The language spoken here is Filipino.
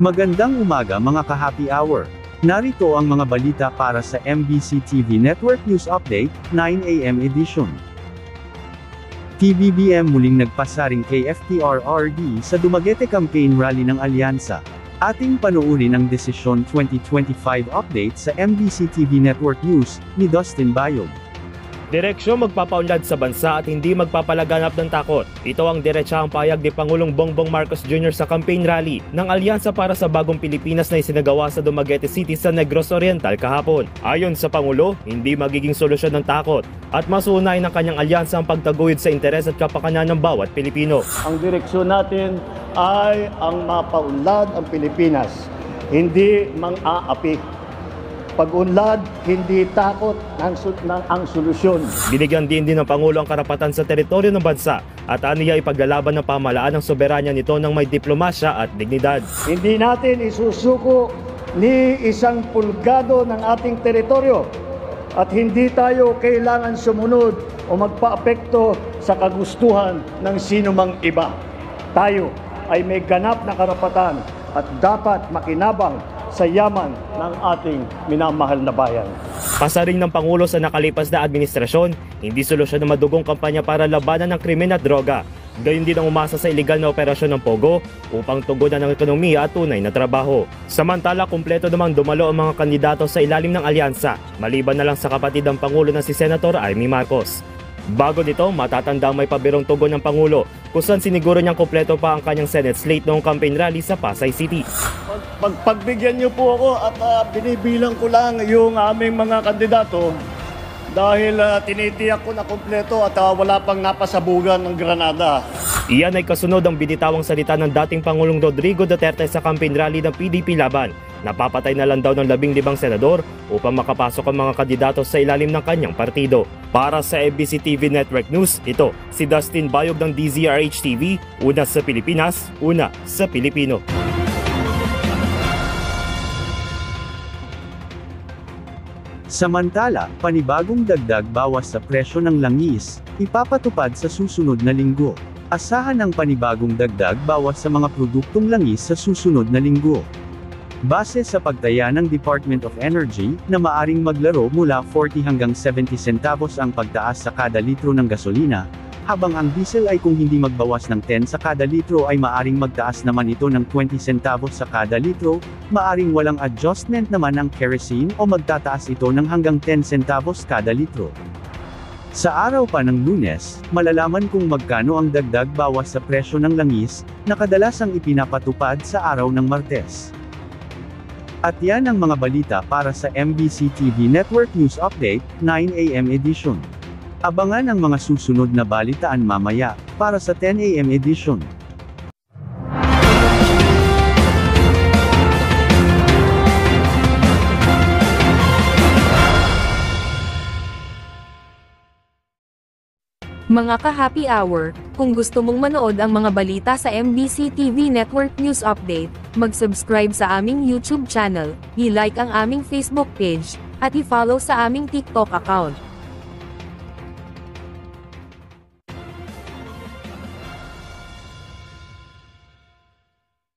Magandang umaga mga ka-happy hour. Narito ang mga balita para sa MBC TV Network News Update, 9 AM edition. PBBM muling nagpasaring kay FTRRD sa Dumaguete Campaign Rally ng Alyansa. Ating panoorin ang Desisyon 2025 update sa MBC TV Network News, ni Dustin Bayog. Direksyon magpapaunlad sa bansa at hindi magpapalaganap ng takot. Ito ang diretsahang payag ni Pangulong Bongbong Marcos Jr. sa campaign rally ng Alyansa para sa Bagong Pilipinas na isinagawa sa Dumaguete City sa Negros Oriental kahapon. Ayon sa Pangulo, hindi magiging solusyon ng takot at mas unahin ng kanyang alyansa ang pagtaguyod sa interes at kapakanan ng bawat Pilipino. Ang direksyon natin ay ang mapaunlad ang Pilipinas, hindi mang-aapi. Pag-unlad, hindi takot ang solusyon. Binigyan din ng Pangulo ang karapatan sa teritoryo ng bansa at aniya ipaglalaban ng pamahalaan ng soberanya nito ng may diplomasya at dignidad. Hindi natin isusuko ni isang pulgado ng ating teritoryo at hindi tayo kailangan sumunod o magpaapekto sa kagustuhan ng sinumang iba. Tayo ay may ganap na karapatan at dapat makinabang sa yaman ng ating minamahal na bayan. Pasaring ng Pangulo sa nakalipas na administrasyon, hindi solusyon na madugong kampanya para labanan ng krimen at droga. Gayon din ang umasa sa iligal na operasyon ng Pogo upang tugunan ng ekonomiya at tunay na trabaho. Samantala, kumpleto namang dumalo ang mga kandidato sa ilalim ng alyansa, maliban na lang sa kapatid ng Pangulo na si Senator Amy Marcos. Bago dito, matatandang may pabirong tugon ng Pangulo kung saan siniguro niyang kumpleto pa ang kanyang Senate slate noong campaign rally sa Pasay City. Pagbigyan niyo po ako at binibilang ko lang yung aming mga kandidato dahil tinitiyak ko na kumpleto at wala pang napasabugan ng granada. Iyan ay kasunod ang binitawang salita ng dating Pangulong Rodrigo Duterte sa campaign rally ng PDP Laban. Napapatay na lang daw ng 15 senador upang makapasok ang mga kandidato sa ilalim ng kanyang partido. Para sa MBC TV Network News, ito si Dustin Bayog ng DZRH TV, una sa Pilipinas, una sa Pilipino. Samantala, panibagong dagdag bawas sa presyo ng langis, ipapatupad sa susunod na linggo. Asahan ang panibagong dagdag bawas sa mga produktong langis sa susunod na linggo. Base sa pagtaya ng Department of Energy, na maaring maglaro mula 40 hanggang 70 centavos ang pagtaas sa kada litro ng gasolina, habang ang diesel ay kung hindi magbawas ng 10 sa kada litro ay maaring magtaas naman ito ng 20 centavos sa kada litro, maaring walang adjustment naman ang kerosene o magtataas ito ng hanggang 10 centavos kada litro. Sa araw pa ng Lunes, malalaman kung magkano ang dagdag bawas sa presyo ng langis, na kadalasang ipinapatupad sa araw ng Martes. At yan ang mga balita para sa MBC TV Network News Update, 9 AM edition. Abangan ang mga susunod na balitaan mamaya, para sa 10 AM edition. Mga ka-happy hour, kung gusto mong manood ang mga balita sa MBC TV Network News Update, mag-subscribe sa aming YouTube channel, i-like ang aming Facebook page, at i-follow sa aming TikTok account.